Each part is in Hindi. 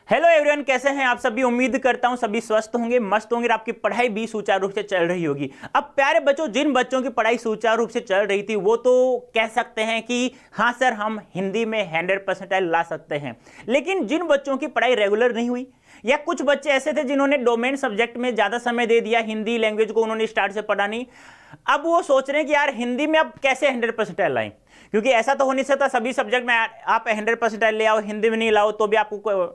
हेलो एवरीवन, कैसे हैं आप सभी। उम्मीद करता हूं सभी स्वस्थ होंगे, मस्त होंगे और आपकी पढ़ाई भी सुचारू रूप से चल रही होगी। अब प्यारे बच्चों, जिन बच्चों की पढ़ाई सुचारू रूप से चल रही थी वो तो कह सकते हैं कि हाँ सर, हम हिंदी में 100% ला सकते हैं। लेकिन जिन बच्चों की पढ़ाई रेगुलर नहीं हुई, या कुछ बच्चे ऐसे थे जिन्होंने डोमेन सब्जेक्ट में ज्यादा समय दे दिया, हिंदी लैंग्वेज को उन्होंने स्टार्ट से पढ़ा नहीं, अब वो सोच रहे हैं कि यार हिंदी में अब कैसे 100% लाएं। क्योंकि ऐसा तो हो नहीं सकता सभी सब्जेक्ट में आप 100% ले आओ, हिंदी में नहीं लाओ तो भी आपको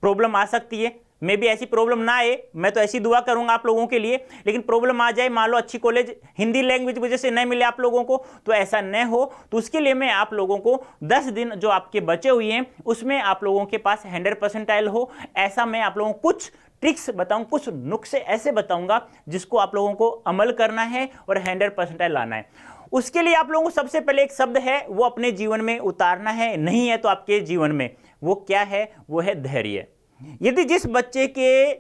प्रॉब्लम आ सकती है। मे भी ऐसी प्रॉब्लम ना आए, मैं तो ऐसी दुआ करूंगा आप लोगों के लिए। लेकिन प्रॉब्लम आ जाए, मान लो अच्छी कॉलेज हिंदी लैंग्वेज वजह से नहीं मिले आप लोगों को, तो ऐसा न हो, तो उसके लिए मैं आप लोगों को 10 दिन जो आपके बचे हुए हैं उसमें आप लोगों के पास 100% हो, ऐसा मैं आप लोगों को कुछ ट्रिक्स बताऊं, कुछ नुस्खे ऐसे बताऊंगा जिसको आप लोगों को अमल करना है और 100% लाना है। उसके लिए आप लोगों को सबसे पहले एक शब्द है वो अपने जीवन में उतारना है, नहीं है तो आपके जीवन में। वो क्या है? वो है धैर्य। यदि जिस बच्चे के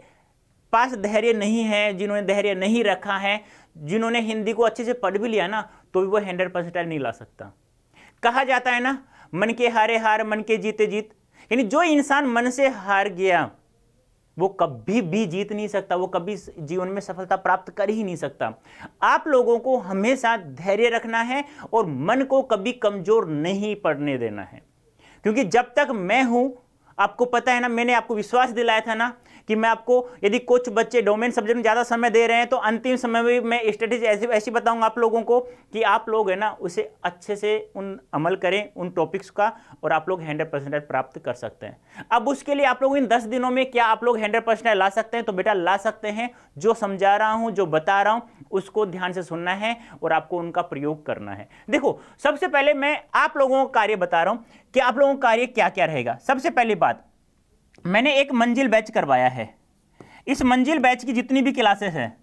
पास धैर्य नहीं है, जिन्होंने धैर्य नहीं रखा है, जिन्होंने हिंदी को अच्छे से पढ़ भी लिया ना, तो भी वो 100% नहीं ला सकता। कहा जाता है ना, मन के हारे हार, मन के जीते जीत। यानी जो इंसान मन से हार गया वो कभी भी जीत नहीं सकता, वो कभी जीवन में सफलता प्राप्त कर ही नहीं सकता। आप लोगों को हमेशा धैर्य रखना है और मन को कभी कमजोर नहीं पड़ने देना है। क्योंकि जब तक मैं हूं, आपको पता है ना, मैंने आपको विश्वास दिलाया था ना कि मैं आपको, यदि कुछ बच्चे डोमेन सब्जेक्ट में ज़्यादा समय दे रहे हैं तो अंतिम समय में मैं स्ट्रेटेजी ऐसी बताऊंगा आप लोगों को कि आप लोग है ना उसे अच्छे से उन अमल करें उन टॉपिक्स का, और आप लोग 100% प्राप्त कर सकते हैं। अब उसके लिए आप लोग इन 10 दिनों में क्या आप लोग 100% ला सकते हैं? तो बेटा ला सकते हैं। जो समझा रहा हूं, जो बता रहा हूं, उसको ध्यान से सुनना है और आपको उनका प्रयोग करना है। देखो, सबसे पहले मैं आप लोगों को कार्य बता रहा हूं कि आप लोगों का कार्य क्या क्या रहेगा। सबसे पहली बात, मैंने एक मंजिल बैच करवाया है। इस मंजिल बैच की जितनी भी क्लासेस हैं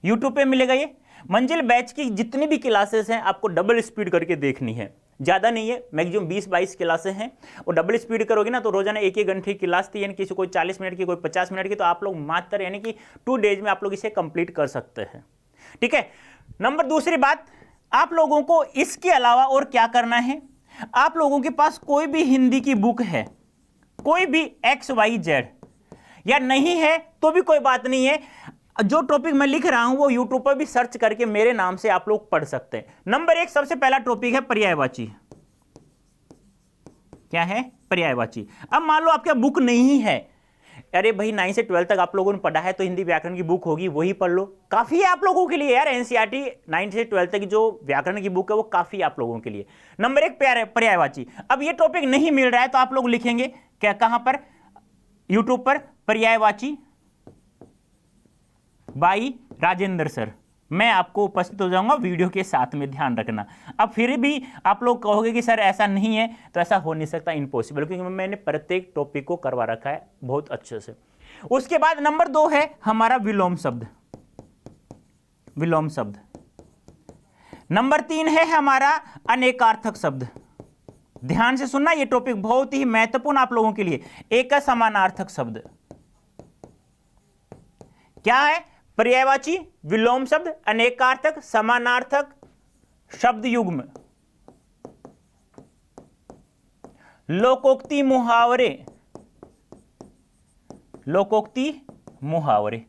यूट्यूब पे मिलेगा। ये मंजिल बैच की जितनी भी क्लासेस हैं आपको डबल स्पीड करके देखनी है। ज़्यादा नहीं है, मैक्सिमम 20-22 क्लासें हैं, और डबल स्पीड करोगे ना तो रोजाना 1-1 घंटे की क्लास थी, यानी किसी कोई 40 मिनट की, कोई 50 मिनट की, तो आप लोग मात्र यानी कि 2 डेज में आप लोग इसे कंप्लीट कर सकते हैं। ठीक है। नंबर दूसरी बात, आप लोगों को इसके अलावा और क्या करना है? आप लोगों के पास कोई भी हिंदी की बुक है, कोई भी XYZ, या नहीं है तो भी कोई बात नहीं है। जो टॉपिक मैं लिख रहा हूं वो यूट्यूब पर भी सर्च करके मेरे नाम से आप लोग पढ़ सकते हैं। नंबर 1 सबसे पहला टॉपिक है पर्यायवाची। क्या है? पर्यायवाची। अब मान लो आपके बुक नहीं है, अरे भाई 9 से 12 तक आप लोगों ने पढ़ा है तो हिंदी व्याकरण की बुक होगी, वही पढ़ लो, काफी है आप लोगों के लिए यार। एनसीईआरटी 9 से 12 तक की जो व्याकरण की बुक है वो काफी है आप लोगों के लिए। नंबर 1 पर्यायवाची। अब ये टॉपिक नहीं मिल रहा है तो आप लोग लिखेंगे क्या, कहां पर? यूट्यूब पर पर्यायवाची बाई राजेंद्र सर। मैं आपको उपस्थित हो जाऊंगा वीडियो के साथ में, ध्यान रखना। अब फिर भी आप लोग कहोगे कि सर ऐसा नहीं है, तो ऐसा हो नहीं सकता, इम्पॉसिबल, क्योंकि मैंने प्रत्येक टॉपिक को करवा रखा है बहुत अच्छे से। उसके बाद नंबर 2 है हमारा विलोम शब्द। विलोम शब्द। नंबर 3 है हमारा अनेकार्थक शब्द। ध्यान से सुनना, यह टॉपिक बहुत ही महत्वपूर्ण आप लोगों के लिए। एक समानार्थक शब्द। क्या है? पर्यायवाची, विलोम शब्द, अनेकार्थक, समानार्थक, शब्द युग्म, लोकोक्ति, मुहावरे। लोकोक्ति, मुहावरे।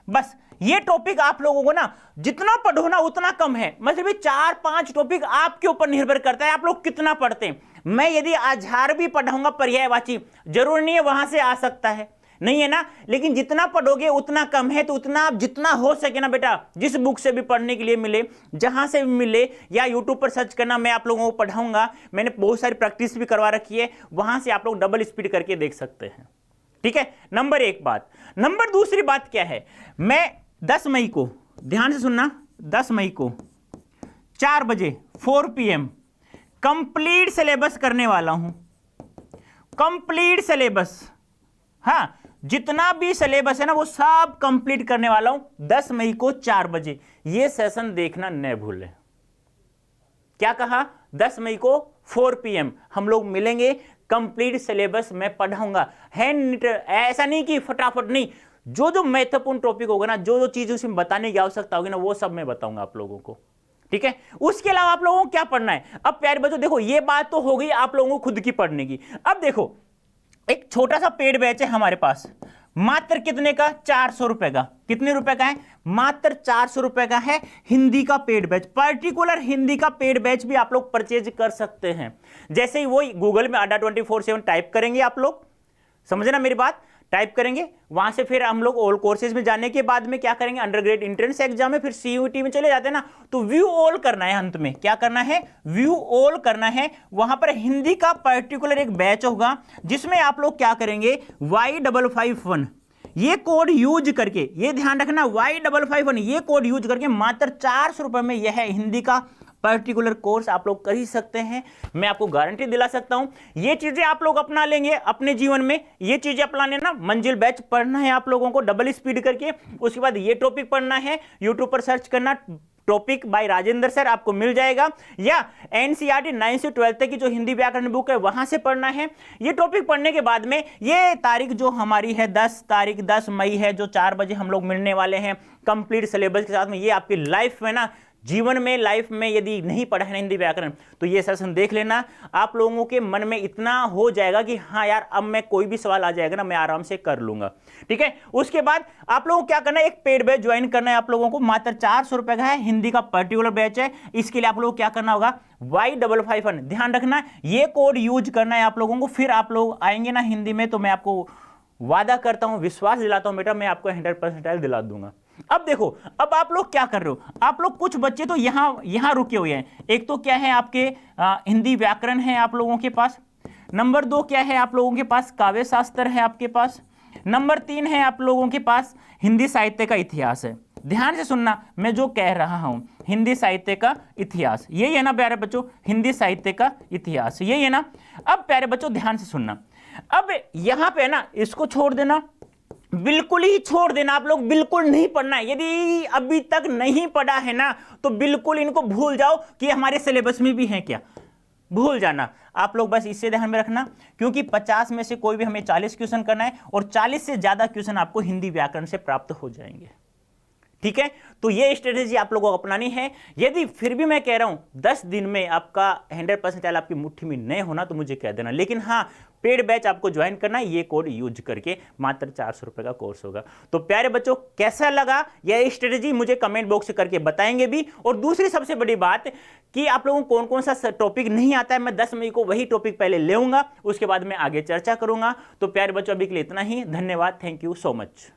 बस ये टॉपिक आप लोगों को ना जितना पढ़ो ना उतना कम है। मतलब 4-5 टॉपिक आपके ऊपर निर्भर करता है आप लोग कितना पढ़ते हैं। मैं यदि आधार भी पढ़ाऊंगा पर्यायवाची, जरूर नहीं है वहां से आ सकता है, नहीं है ना, लेकिन जितना पढ़ोगे उतना कम है। तो उतना आप जितना हो सके ना बेटा, जिस बुक से भी पढ़ने के लिए मिले, जहां से भी मिले, या यूट्यूब पर सर्च करना, मैं आप लोगों को पढ़ाऊंगा। मैंने बहुत सारी प्रैक्टिस भी करवा रखी है, वहां से आप लोग डबल स्पीड करके देख सकते हैं। ठीक है। नंबर 1 बात। नंबर दूसरी बात क्या है, मैं 10 मई को, ध्यान से सुनना, 10 मई को 4 बजे 4 PM कंप्लीट सिलेबस करने वाला हूं। कंप्लीट सिलेबस, हाँ, जितना भी सिलेबस है ना वो सब कंप्लीट करने वाला हूं 10 मई को 4 बजे। ये सेशन देखना न भूलें। क्या कहा? 10 मई को 4 PM हम लोग मिलेंगे, कंप्लीट सिलेबस मैं पढ़ाऊंगा। ऐसा नहीं कि फटाफट नहीं, जो जो महत्वपूर्ण टॉपिक होगा ना, जो जो चीज उसमें बताने की आवश्यकता होगी ना, वो सब मैं बताऊंगा आप लोगों को। ठीक है। उसके अलावा आप लोगों को क्या पढ़ना है? अब प्यारे बच्चों देखो, ये बात तो हो गई आप लोगों को खुद की पढ़ने की। अब देखो, एक छोटा सा पेड बैच है हमारे पास, मात्र कितने का, 400 रुपए का। कितने रुपए का है, मात्र 400 रुपए का है हिंदी का पेड बैच। पर्टिकुलर हिंदी का पेड बैच भी आप लोग परचेज कर सकते हैं। जैसे ही वो गूगल में अड्डा 24/7 टाइप करेंगे, आप लोग समझे ना मेरी बात, टाइप करेंगे, वहां से फिर हम लोग ऑल कोर्सेज में जाने के बाद में क्या करेंगे, अंडरग्रेड एंट्रेंस एग्जाम में फिर सीयूईटी में चले जाते हैं ना, तो व्यू ऑल करना है। अंत में क्या करना है, व्यू ऑल करना है। वहां पर हिंदी का पर्टिकुलर एक बैच होगा जिसमें आप लोग क्या करेंगे, Y551 ये कोड यूज करके, ये ध्यान रखना, Y551 ये कोड यूज करके मात्र 400 रुपए में यह हिंदी का पर्टिकुलर कोर्स आप लोग कर ही सकते हैं। मैं आपको गारंटी दिला सकता हूं, ये चीजें आप लोग अपना लेंगे अपने जीवन में, ये चीजें अपना लेना। मंजिल बैच पढ़ना है आप लोगों को डबल स्पीड करके, उसके बाद ये टॉपिक पढ़ना है, यूट्यूब पर सर्च करना टॉपिक बाय राजेंद्र सर, आपको मिल जाएगा। या एनसीईआरटी 9 से 12 तक की जो हिंदी व्याकरण बुक है वहां से पढ़ना है। ये टॉपिक पढ़ने के बाद में ये तारीख जो हमारी है 10 मई है, जो 4 बजे हम लोग मिलने वाले हैं कंप्लीट सिलेबस के साथ में। ये आपकी लाइफ में ना, जीवन में, लाइफ में यदि नहीं पढ़ा है हिंदी व्याकरण तो ये सेशन देख लेना। आप लोगों के मन में इतना हो जाएगा कि हाँ यार, अब मैं कोई भी सवाल आ जाएगा ना मैं आराम से कर लूंगा, ठीक है। उसके बाद आप लोगों को क्या करना है, एक पेड बैच ज्वाइन करना है आप लोगों को, मात्र 400 रुपए का है, हिंदी का पर्टिकुलर बैच है। इसके लिए आप लोगों को क्या करना होगा, Y551 ध्यान रखना, ये कोड यूज करना है आप लोगों को। फिर आप लोग आएंगे ना हिंदी में, तो मैं आपको वादा करता हूं, विश्वास दिलाता हूं बेटा, मैं आपको 100% दिला दूंगा। अब देखो, अब आप लोग क्या कर रहे हो, आप लोग कुछ बच्चे तो यहां रुके हुए हैं। एक तो क्या है आपके हिंदी व्याकरण है आप लोगों के पास, नंबर 2 क्या है आप लोगों के पास, काव्य शास्त्र है आपके पास, नंबर 3 है आप लोगों के पास हिंदी साहित्य का इतिहास है। ध्यान से सुनना मैं जो कह रहा हूं, हिंदी साहित्य का इतिहास, यही है ना प्यारे बच्चों, हिंदी साहित्य का इतिहास यही है ना। अब प्यारे बच्चों ध्यान से सुनना, अब यहां पे ना इसको छोड़ देना, बिल्कुल ही छोड़ देना, आप लोग बिल्कुल नहीं पढ़ना है। यदि अभी तक नहीं पढ़ा है ना तो बिल्कुल इनको भूल जाओ कि हमारे सिलेबस में भी है क्या, भूल जाना। आप लोग बस इससे ध्यान में रखना, क्योंकि 50 में से कोई भी हमें 40 क्वेश्चन करना है और 40 से ज्यादा क्वेश्चन आपको हिंदी व्याकरण से प्राप्त हो जाएंगे, ठीक है। तो ये स्ट्रेटेजी आप लोगों को अपनानी है। यदि फिर भी मैं कह रहा हूं 10 दिन में आपका 100% आपकी मुट्ठी में नहीं होना तो मुझे कह देना, लेकिन हाँ पेड बैच आपको ज्वाइन करना है, ये कोड यूज करके मात्र 400 रुपए का कोर्स होगा। तो प्यारे बच्चों कैसा लगा यह स्ट्रेटेजी मुझे कमेंट बॉक्स में करके बताएंगे भी। और दूसरी सबसे बड़ी बात कि आप लोगों को कौन कौन सा टॉपिक नहीं आता है, मैं 10 मई को वही टॉपिक पहले लेऊंगा, उसके बाद मैं आगे चर्चा करूंगा। तो प्यारे बच्चों अभी के लिए इतना ही, धन्यवाद, थैंक यू सो मच।